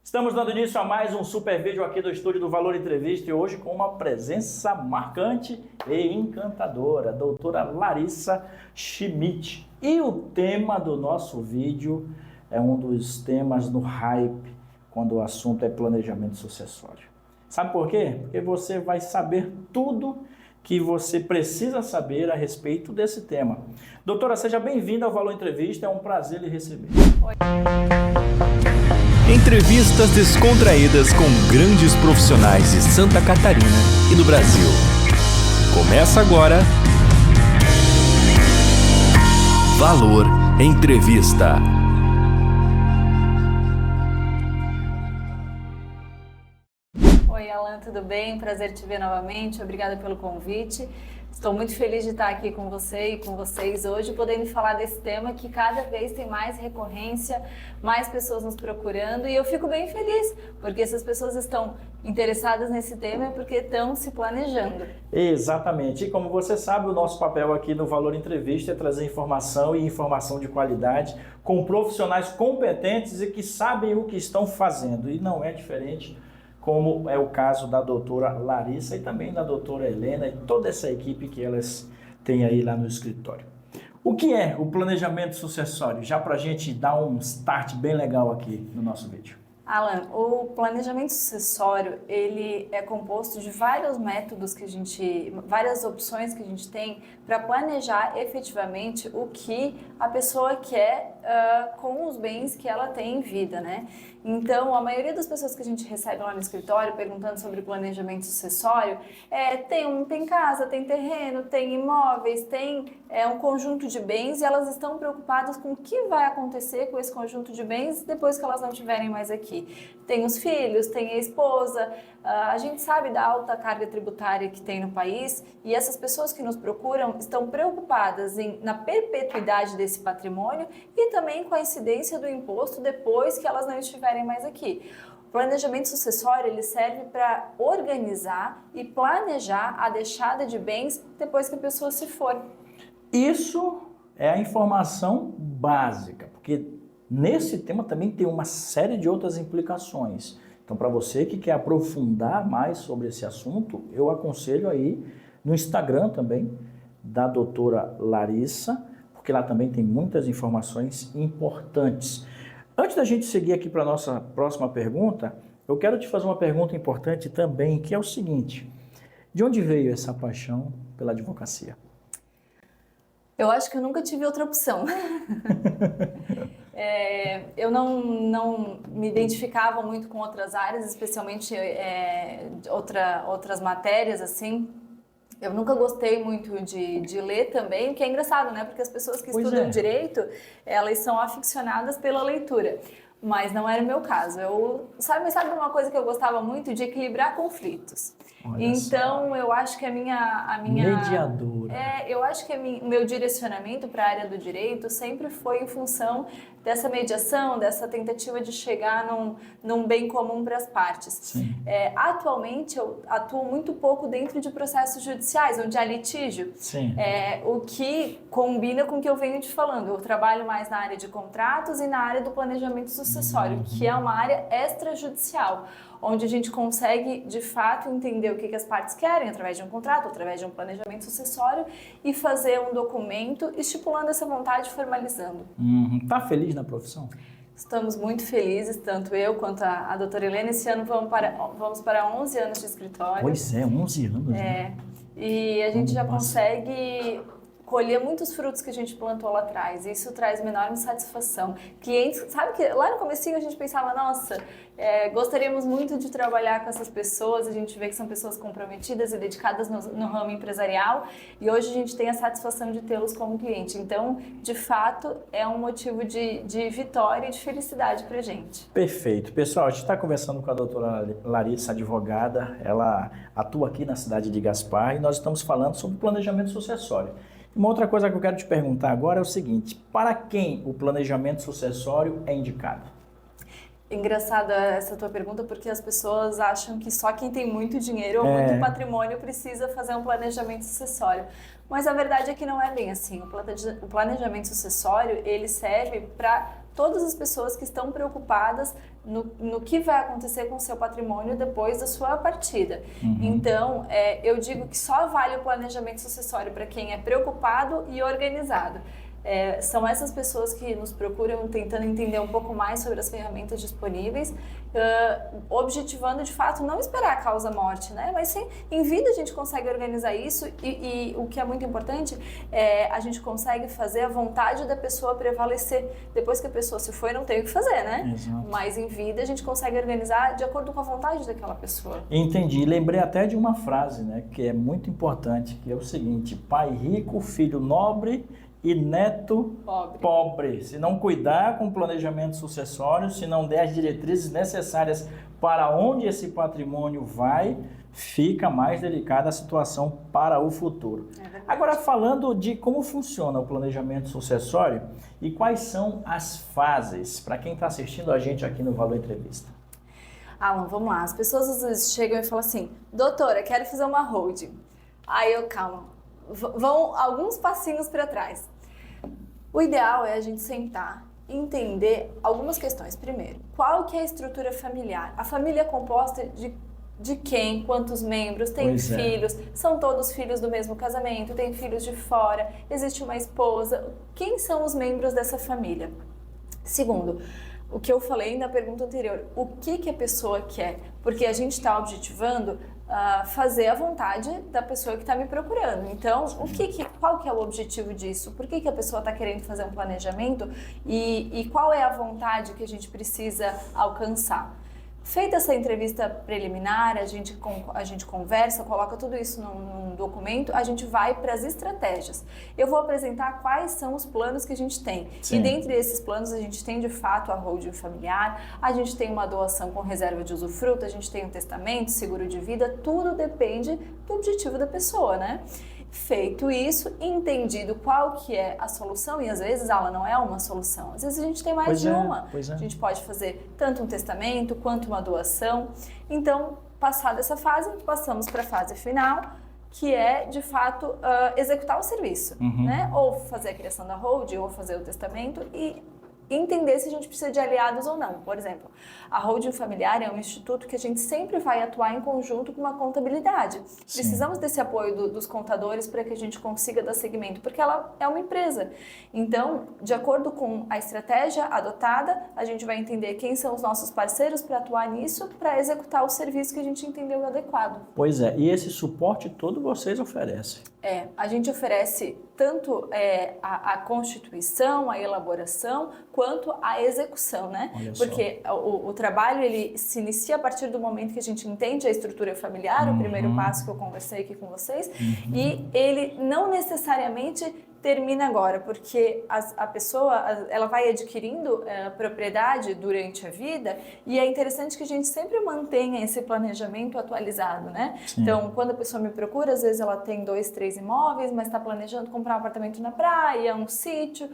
Estamos dando início a mais um super vídeo aqui do estúdio do Valor Entrevista e hoje com uma presença marcante e encantadora, a doutora Larissa Schmidt. E o tema do nosso vídeo é um dos temas no hype quando o assunto é planejamento sucessório. Sabe por quê? Porque você vai saber tudo que você precisa saber a respeito desse tema. Doutora, seja bem-vinda ao Valor Entrevista, é um prazer lhe receber. Oi. Entrevistas descontraídas com grandes profissionais de Santa Catarina e do Brasil. Começa agora Valor Entrevista. Oi, Alan, tudo bem? Prazer te ver novamente. Obrigada pelo convite. Estou muito feliz de estar aqui com você e com vocês hoje, podendo falar desse tema que cada vez tem mais recorrência, mais pessoas nos procurando, e eu fico bem feliz, porque essas pessoas estão interessadas nesse tema é porque estão se planejando. Exatamente. E como você sabe, o nosso papel aqui no Valor Entrevista é trazer informação e informação de qualidade com profissionais competentes e que sabem o que estão fazendo, e não é diferente como é o caso da doutora Larissa e também da doutora Helena e toda essa equipe que elas têm aí lá no escritório. O que é o planejamento sucessório? Já para a gente dar um start bem legal aqui no nosso vídeo. Alan, o planejamento sucessório, ele é composto de vários métodos várias opções que a gente tem para planejar efetivamente o que a pessoa quer com os bens que ela tem em vida, né? Então, a maioria das pessoas que a gente recebe lá no escritório perguntando sobre planejamento sucessório tem casa, tem terreno, tem imóveis, tem um conjunto de bens e elas estão preocupadas com o que vai acontecer com esse conjunto de bens depois que elas não estiverem mais aqui. Tem os filhos, tem a esposa, a gente sabe da alta carga tributária que tem no país e essas pessoas que nos procuram estão preocupadas na perpetuidade desse patrimônio e também com a incidência do imposto depois que elas não estiverem mais aqui. O planejamento sucessório ele serve para organizar e planejar a deixada de bens depois que a pessoa se for. Isso é a informação básica, porque nesse tema também tem uma série de outras implicações. Então, para você que quer aprofundar mais sobre esse assunto, eu aconselho aí no Instagram também da doutora Larissa, porque lá também tem muitas informações importantes. Antes da gente seguir aqui para a nossa próxima pergunta, eu quero te fazer uma pergunta importante também, que é o seguinte: de onde veio essa paixão pela advocacia? Eu acho que eu nunca tive outra opção. Eu não me identificava muito com outras áreas, especialmente outras matérias, assim. Eu nunca gostei muito de ler também, o que é engraçado, né? Porque as pessoas que estudam direito, elas são aficionadas pela leitura. Mas não era o meu caso. Sabe uma coisa que eu gostava muito? De equilibrar conflitos. Então, eu acho que a minha mediadora. Eu acho que o meu direcionamento para a área do direito sempre foi em função dessa mediação, dessa tentativa de chegar num bem comum para as partes. Atualmente, eu atuo muito pouco dentro de processos judiciais, onde há litígio. O que combina com o que eu venho te falando. Eu trabalho mais na área de contratos e na área do planejamento sucessório, que é uma área extrajudicial, onde a gente consegue, de fato, entender o que as partes querem através de um contrato, através de um planejamento sucessório e fazer um documento estipulando essa vontade e formalizando. Tá feliz na profissão? Estamos muito felizes, tanto eu quanto a doutora Helena. Esse ano vamos para 11 anos de escritório. Pois é, 11 anos. Né? E a gente já consegue colher muitos frutos que a gente plantou lá atrás. E isso traz uma enorme satisfação. Clientes, sabe que lá no comecinho a gente pensava, nossa, gostaríamos muito de trabalhar com essas pessoas. A gente vê que são pessoas comprometidas e dedicadas no ramo empresarial. E hoje a gente tem a satisfação de tê-los como cliente. Então, de fato, é um motivo de vitória e de felicidade pra gente. Perfeito. Pessoal, a gente está conversando com a doutora Larissa, advogada. Ela atua aqui na cidade de Gaspar e nós estamos falando sobre planejamento sucessório. Uma outra coisa que eu quero te perguntar agora é o seguinte: para quem o planejamento sucessório é indicado? Engraçada essa tua pergunta, porque as pessoas acham que só quem tem muito dinheiro ou muito patrimônio precisa fazer um planejamento sucessório. Mas a verdade é que não é bem assim. O planejamento sucessório, ele serve para todas as pessoas que estão preocupadas no que vai acontecer com o seu patrimônio depois da sua partida. Então, eu digo que só vale o planejamento sucessório para quem é preocupado e organizado. São essas pessoas que nos procuram tentando entender um pouco mais sobre as ferramentas disponíveis, objetivando de fato não esperar a causa morte, né? Mas sim, em vida a gente consegue organizar isso e o que é muito importante a gente consegue fazer a vontade da pessoa prevalecer. Depois que a pessoa se foi, não tem o que fazer, né? Exato. Mas em vida a gente consegue organizar de acordo com a vontade daquela pessoa. Entendi. Lembrei até de uma frase, né, que é muito importante, que é o seguinte: pai rico, filho nobre e neto pobre. Se não cuidar com o planejamento sucessório, se não der as diretrizes necessárias para onde esse patrimônio vai, fica mais delicada a situação para o futuro. Agora, falando de como funciona o planejamento sucessório e quais são as fases, para quem está assistindo a gente aqui no Valor Entrevista. Alan, vamos lá. As pessoas às vezes chegam e falam assim: doutora, quero fazer uma holding. Aí eu, calma. Vão alguns passinhos para trás. O ideal é a gente sentar e entender algumas questões. Primeiro, qual que é a estrutura familiar? A família é composta de quem? Quantos membros? Tem filhos? São todos filhos do mesmo casamento? Tem filhos de fora? Existe uma esposa? Quem são os membros dessa família? Segundo, o que eu falei na pergunta anterior, o que a pessoa quer? Porque a gente está objetivando fazer a vontade da pessoa que está me procurando. Então, qual que é o objetivo disso? Por que a pessoa está querendo fazer um planejamento e qual é a vontade que a gente precisa alcançar? Feita essa entrevista preliminar, a gente conversa, coloca tudo isso num documento, a gente vai para as estratégias. Eu vou apresentar quais são os planos que a gente tem. Sim. E dentre esses planos, a gente tem de fato a holding familiar, a gente tem uma doação com reserva de usufruto, a gente tem um testamento, seguro de vida, tudo depende do objetivo da pessoa, né? Feito isso, entendido qual que é a solução, e às vezes ela não é uma solução, às vezes a gente tem mais de uma. A gente pode fazer tanto um testamento quanto uma doação. Então, passada essa fase, passamos para a fase final, que é, de fato, executar o serviço, né? Ou fazer a criação da holding, ou fazer o testamento e entender se a gente precisa de aliados ou não. Por exemplo, a holding familiar é um instituto que a gente sempre vai atuar em conjunto com uma contabilidade. Sim. Precisamos desse apoio dos contadores para que a gente consiga dar seguimento, porque ela é uma empresa. Então, de acordo com a estratégia adotada, a gente vai entender quem são os nossos parceiros para atuar nisso, para executar o serviço que a gente entendeu adequado. Pois é, e esse suporte todo vocês oferecem? A gente oferece tanto a constituição, a elaboração, quanto a execução, né? Porque o trabalho, ele se inicia a partir do momento que a gente entende a estrutura familiar, o primeiro passo que eu conversei aqui com vocês, e ele não necessariamente termina agora, porque a pessoa ela vai adquirindo propriedade durante a vida, e é interessante que a gente sempre mantenha esse planejamento atualizado, né? Sim. Então, quando a pessoa me procura, às vezes ela tem 2, 3 imóveis, mas está planejando comprar um apartamento na praia, um sítio,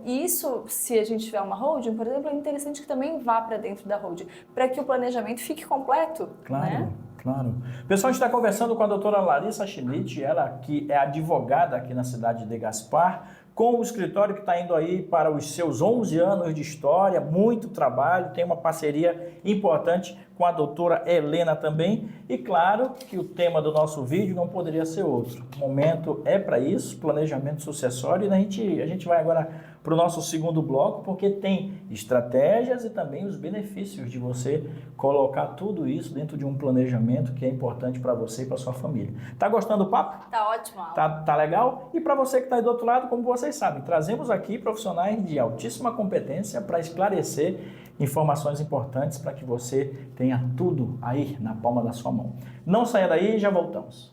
e isso, se a gente tiver uma holding, por exemplo, é interessante que também vá para dentro da holding, para que o planejamento fique completo. Claro. Né? Claro. Pessoal, a gente está conversando com a doutora Larissa Schmidt, ela que é advogada aqui na cidade de Gaspar, com o escritório que está indo aí para os seus 11 anos de história, muito trabalho, tem uma parceria importante com a doutora Helena também, e claro que o tema do nosso vídeo não poderia ser outro. O momento é para isso, planejamento sucessório, e a gente vai agora para o nosso segundo bloco, porque tem estratégias e também os benefícios de você colocar tudo isso dentro de um planejamento que é importante para você e para sua família. Tá gostando do papo? Tá ótimo. Tá legal? E para você que está aí do outro lado, como vocês sabem, trazemos aqui profissionais de altíssima competência para esclarecer informações importantes para que você tenha tudo aí na palma da sua mão. Não saia daí, já voltamos.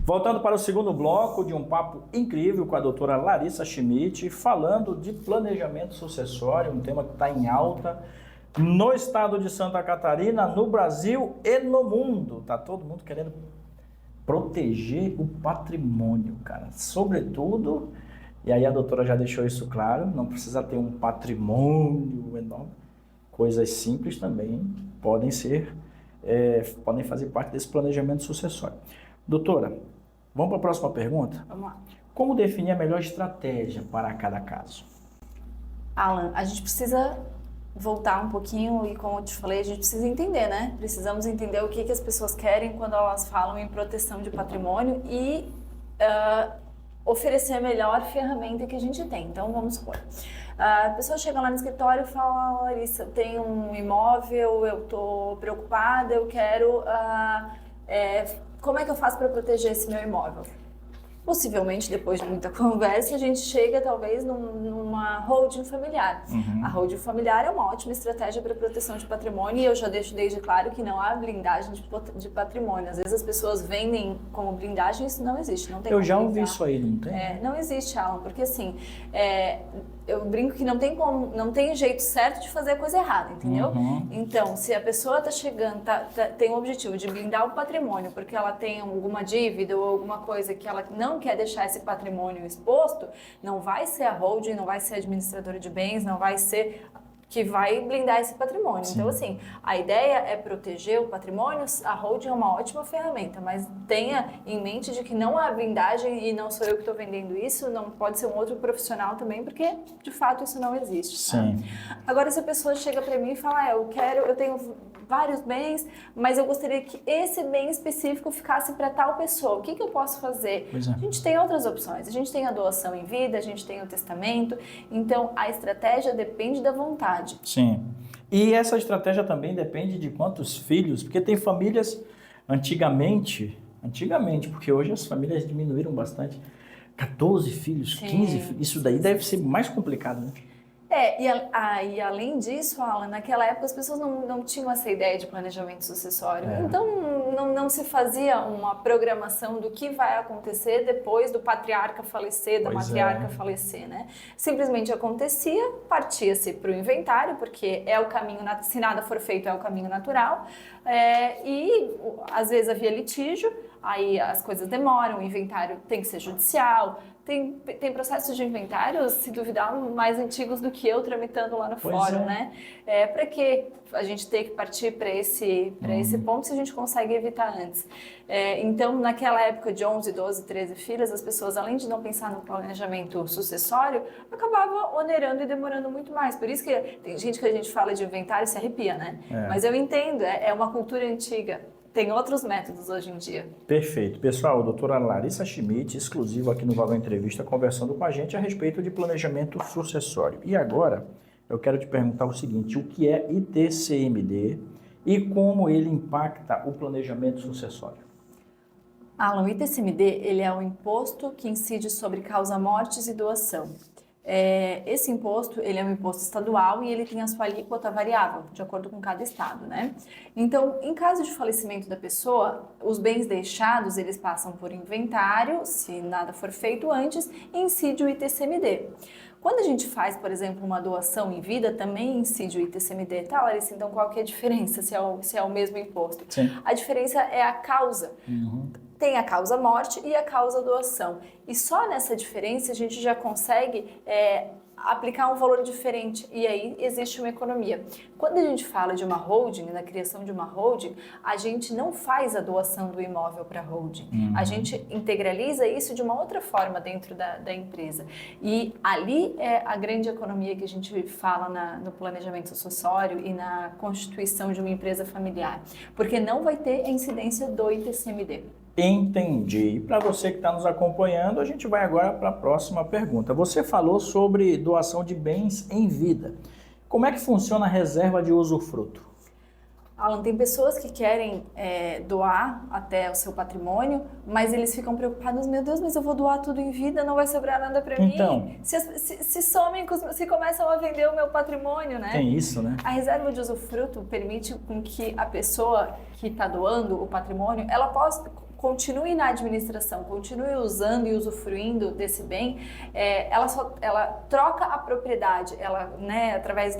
Voltando para o segundo bloco de um papo incrível com a doutora Larissa Schmidt, falando de planejamento sucessório, um tema que está em alta no estado de Santa Catarina, no Brasil e no mundo. Está todo mundo querendo proteger o patrimônio, cara. Sobretudo, e aí a doutora já deixou isso claro, não precisa ter um patrimônio enorme. Coisas simples também podem fazer parte desse planejamento sucessório. Doutora, Vamos para a próxima pergunta? Vamos lá. Como definir a melhor estratégia para cada caso? Alan, a gente precisa voltar um pouquinho e, como eu te falei, a gente precisa entender, né? Precisamos entender o que as pessoas querem quando elas falam em proteção de patrimônio e oferecer a melhor ferramenta que a gente tem. Então, vamos supor. A pessoa chega lá no escritório e fala: Larissa, eu tenho um imóvel, eu estou preocupada, eu quero... como é que eu faço para proteger esse meu imóvel? Possivelmente, depois de muita conversa, a gente chega talvez numa holding familiar. A holding familiar é uma ótima estratégia para proteção de patrimônio e eu já deixo desde claro que não há blindagem de patrimônio. Às vezes as pessoas vendem como blindagem, isso não existe. Não tem Eu como já ouvi blindar. isso aí, não tem? Não existe, Alan, porque assim, eu brinco que não tem jeito certo de fazer a coisa errada, entendeu? Então, se a pessoa está chegando, tem o objetivo de blindar o patrimônio porque ela tem alguma dívida ou alguma coisa que ela não quer deixar esse patrimônio exposto, não vai ser a holding, não vai ser a administradora de bens, não vai ser que vai blindar esse patrimônio. Sim. Então, assim, a ideia é proteger o patrimônio, a holding é uma ótima ferramenta, mas tenha em mente de que não há blindagem e não sou eu que estou vendendo isso, não pode ser um outro profissional também, porque, de fato, isso não existe. Sim. Tá? Agora, se a pessoa chega para mim e fala: eu tenho vários bens, mas eu gostaria que esse bem específico ficasse para tal pessoa, o que eu posso fazer? Pois é. A gente tem outras opções, a gente tem a doação em vida, a gente tem o testamento, então a estratégia depende da vontade. Sim. E essa estratégia também depende de quantos filhos, porque tem famílias antigamente, porque hoje as famílias diminuíram bastante, 14 filhos, Sim. 15 filhos, isso daí deve ser mais complicado, né? E além disso, Alan, naquela época as pessoas não tinham essa ideia de planejamento sucessório. Então não se fazia uma programação do que vai acontecer depois do patriarca falecer, da matriarca falecer, né? Simplesmente acontecia, partia-se para o inventário, porque é o caminho, se nada for feito, é o caminho natural. E às vezes havia litígio, aí as coisas demoram, o inventário tem que ser judicial. Tem processos de inventário, se duvidar, mais antigos do que eu tramitando lá no fórum, né? Para que a gente ter que partir para esse ponto se a gente consegue evitar antes? Então, naquela época de 11, 12, 13 filhas, as pessoas, além de não pensar no planejamento sucessório, acabavam onerando e demorando muito mais. Por isso que tem gente que a gente fala de inventário e se arrepia, né? Mas eu entendo, é uma cultura antiga. Tem outros métodos hoje em dia. Perfeito. Pessoal, a doutora Larissa Schmidt, exclusivo aqui no Valor Entrevista, conversando com a gente a respeito de planejamento sucessório. E agora, eu quero te perguntar o seguinte: o que é ITCMD e como ele impacta o planejamento sucessório? Alan, o ITCMD ele é um imposto que incide sobre causa-mortes e doação. Esse imposto, ele é um imposto estadual e ele tem a sua alíquota variável, de acordo com cada estado, né? Então, em caso de falecimento da pessoa, os bens deixados, eles passam por inventário, se nada for feito antes, e incide o ITCMD. Quando a gente faz, por exemplo, uma doação em vida, também incide o ITCMD, tá, Larissa? Então, qual que é a diferença, se é o mesmo imposto? Sim. A diferença é a causa. Tem a causa morte e a causa doação. E só nessa diferença a gente já consegue aplicar um valor diferente e aí existe uma economia. Quando a gente fala de uma holding, na criação de uma holding, a gente não faz a doação do imóvel para a holding. A gente integraliza isso de uma outra forma dentro da empresa. E ali é a grande economia que a gente fala no planejamento sucessório e na constituição de uma empresa familiar. Porque não vai ter a incidência do ITCMD. Entendi. Para você que está nos acompanhando, a gente vai agora para a próxima pergunta. Você falou sobre doação de bens em vida. Como é que funciona a reserva de usufruto? Alan, tem pessoas que querem doar até o seu patrimônio, mas eles ficam preocupados: meu Deus, mas eu vou doar tudo em vida, não vai sobrar nada para mim. Se somem, se começam a vender o meu patrimônio, né? Tem isso, né? A reserva de usufruto permite com que a pessoa que está doando o patrimônio, ela possa continue na administração, continue usando e usufruindo desse bem, ela troca a propriedade, através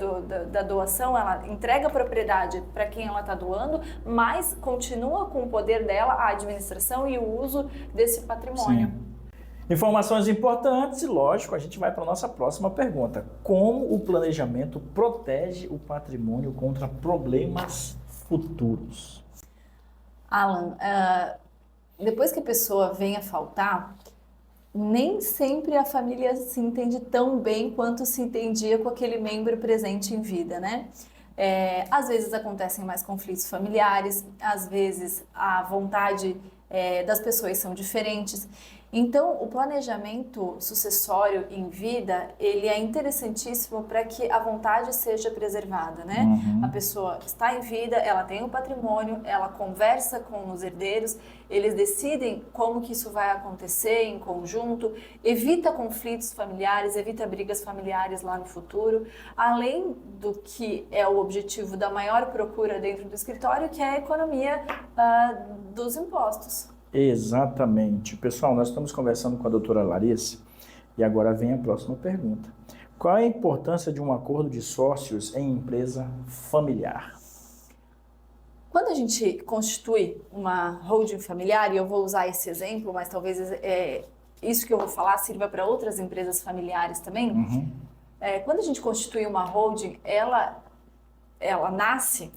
da doação, ela entrega a propriedade para quem ela está doando, mas continua com o poder dela a administração e o uso desse patrimônio. Sim. Informações importantes e, lógico, a gente vai para a nossa próxima pergunta. Como o planejamento protege o patrimônio contra problemas futuros? Alan, depois que a pessoa vem a faltar, nem sempre a família se entende tão bem quanto se entendia com aquele membro presente em vida, né? Às vezes acontecem mais conflitos familiares, às vezes a vontade das pessoas são diferentes. Então, o planejamento sucessório em vida, ele é interessantíssimo para que a vontade seja preservada, né? A pessoa está em vida, ela tem um patrimônio, ela conversa com os herdeiros, eles decidem como que isso vai acontecer em conjunto, evita conflitos familiares, evita brigas familiares lá no futuro, além do que é o objetivo da maior procura dentro do escritório, que é a economia dos impostos. Exatamente. Pessoal, nós estamos conversando com a doutora Larissa e agora vem a próxima pergunta. Qual é a importância de um acordo de sócios em empresa familiar? Quando a gente constitui uma holding familiar, e eu vou usar esse exemplo, mas talvez isso que eu vou falar sirva para outras empresas familiares também. Quando a gente constitui uma holding, ela nasce...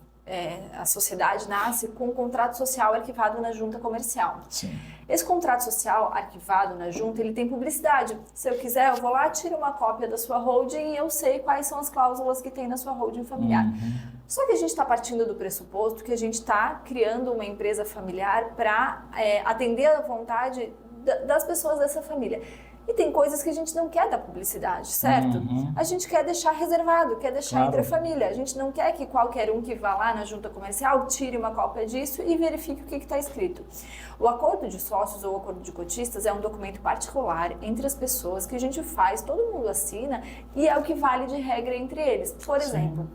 a sociedade nasce com um contrato social arquivado na junta comercial. Sim. Esse contrato social arquivado na junta, ele tem publicidade. Se eu quiser, eu vou lá, tiro uma cópia da sua holding e eu sei quais são as cláusulas que tem na sua holding familiar. Só que a gente está partindo do pressuposto que a gente está criando uma empresa familiar para atender à vontade das pessoas dessa família. E tem coisas que a gente não quer dar publicidade, certo? A gente quer deixar reservado, quer deixar entre a família. A gente não quer que qualquer um que vá lá na junta comercial tire uma cópia disso e verifique o que está escrito. O acordo de sócios ou acordo de cotistas é um documento particular entre as pessoas que a gente faz, todo mundo assina e é o que vale de regra entre eles. Por exemplo,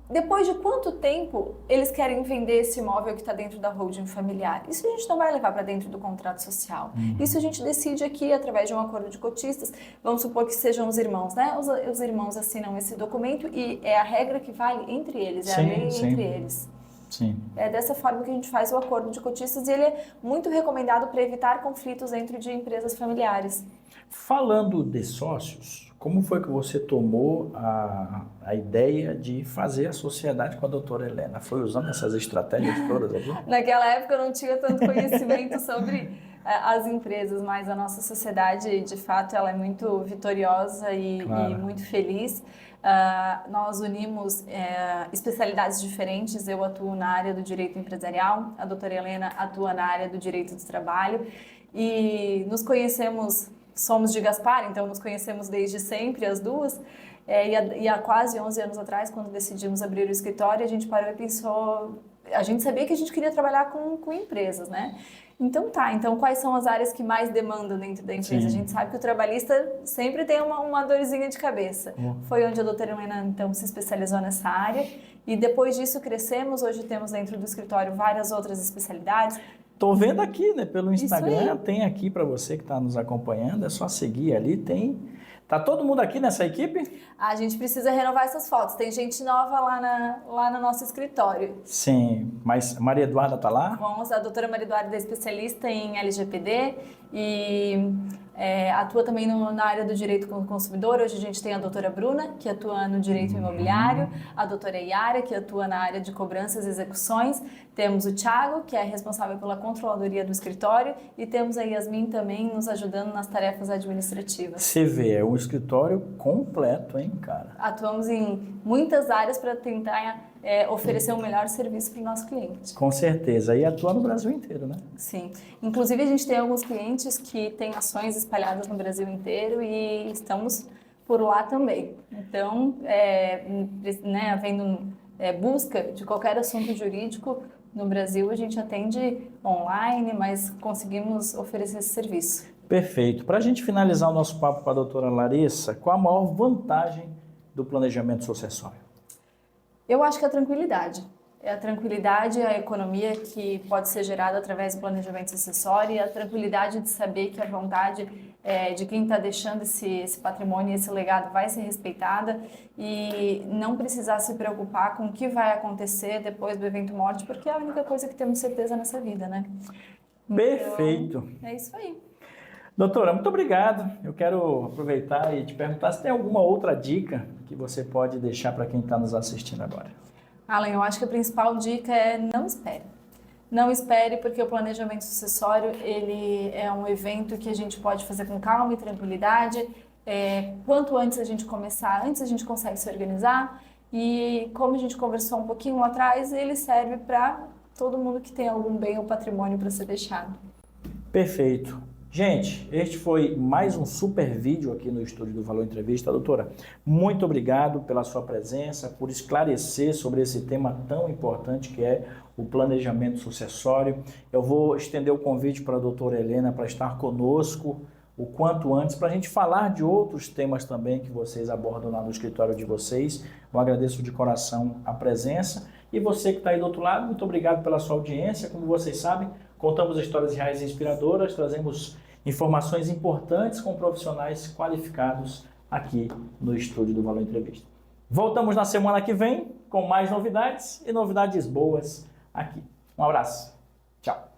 depois de quanto tempo eles querem vender esse imóvel que está dentro da holding familiar? Isso a gente não vai levar para dentro do contrato social. Isso a gente decide aqui através de um acordo de cotistas. Vamos supor que sejam os irmãos, né? Os irmãos assinam esse documento e é a regra que vale entre eles, a lei entre eles. Sim. É dessa forma que a gente faz o acordo de cotistas e ele é muito recomendado para evitar conflitos dentro de empresas familiares. Falando de sócios, como foi que você tomou a ideia de fazer a sociedade com a doutora Helena? Foi usando essas estratégias todas aqui? Naquela época eu não tinha tanto conhecimento sobre as empresas, mas a nossa sociedade, de fato, ela é muito vitoriosa e muito feliz. Nós unimos especialidades diferentes. Eu atuo na área do direito empresarial, a doutora Helena atua na área do direito do trabalho e nos conhecemos, somos de Gaspar, então nos conhecemos desde sempre, as duas, e há quase 11 anos atrás, quando decidimos abrir o escritório, a gente parou e pensou, a gente sabia que a gente queria trabalhar com empresas, né? Então quais são as áreas que mais demandam dentro da empresa? Sim. A gente sabe que o trabalhista sempre tem uma dorzinha de cabeça. Foi onde a doutora Helena, então, se especializou nessa área e depois disso crescemos, hoje temos dentro do escritório várias outras especialidades. Tô vendo aqui, né, pelo Instagram, tem aqui para você que está nos acompanhando, é só seguir ali, tem... Tá todo mundo aqui nessa equipe? A gente precisa renovar essas fotos, tem gente nova lá no nosso escritório. Sim, mas Maria Eduarda tá lá? Bom, a doutora Maria Eduarda é especialista em LGPD e atua também na área do direito do consumidor. Hoje a gente tem a doutora Bruna, que atua no direito imobiliário, a doutora Yara, que atua na área de cobranças e execuções, temos o Thiago, que é responsável pela controladoria do escritório, e temos a Yasmin também nos ajudando nas tarefas administrativas. Você vê, é um escritório completo, hein, cara? Atuamos em muitas áreas para tentar oferecer um melhor serviço para o nosso cliente. Com certeza, e atua no Brasil inteiro, né? Sim, inclusive a gente tem alguns clientes que têm ações espalhadas no Brasil inteiro e estamos por lá também. Então, havendo busca de qualquer assunto jurídico no Brasil, a gente atende online, mas conseguimos oferecer esse serviço. Perfeito. Para a gente finalizar o nosso papo com a doutora Larissa, qual a maior vantagem do planejamento sucessório? Eu acho que a tranquilidade. É a tranquilidade e a economia que pode ser gerada através do planejamento sucessório e a tranquilidade de saber que a vontade de quem está deixando esse patrimônio, esse legado vai ser respeitada e não precisar se preocupar com o que vai acontecer depois do evento morte, porque é a única coisa que temos certeza nessa vida, né? Perfeito. Então, é isso aí. Doutora, muito obrigado. Eu quero aproveitar e te perguntar se tem alguma outra dica que você pode deixar para quem está nos assistindo agora. Alan, eu acho que a principal dica é não espere. Não espere, porque o planejamento sucessório ele é um evento que a gente pode fazer com calma e tranquilidade. Quanto antes a gente começar, antes a gente consegue se organizar. E como a gente conversou um pouquinho lá atrás, ele serve para todo mundo que tem algum bem ou patrimônio para ser deixado. Perfeito. Gente, este foi mais um super vídeo aqui no Estúdio do Valor Entrevista. Doutora, muito obrigado pela sua presença, por esclarecer sobre esse tema tão importante que é o planejamento sucessório. Eu vou estender o convite para a doutora Helena para estar conosco o quanto antes, para a gente falar de outros temas também que vocês abordam lá no escritório de vocês. Eu agradeço de coração a presença. E você que está aí do outro lado, muito obrigado pela sua audiência. Como vocês sabem, contamos histórias reais e inspiradoras, trazemos informações importantes com profissionais qualificados aqui no Estúdio do Valor Entrevista. Voltamos na semana que vem com mais novidades e novidades boas aqui. Um abraço. Tchau.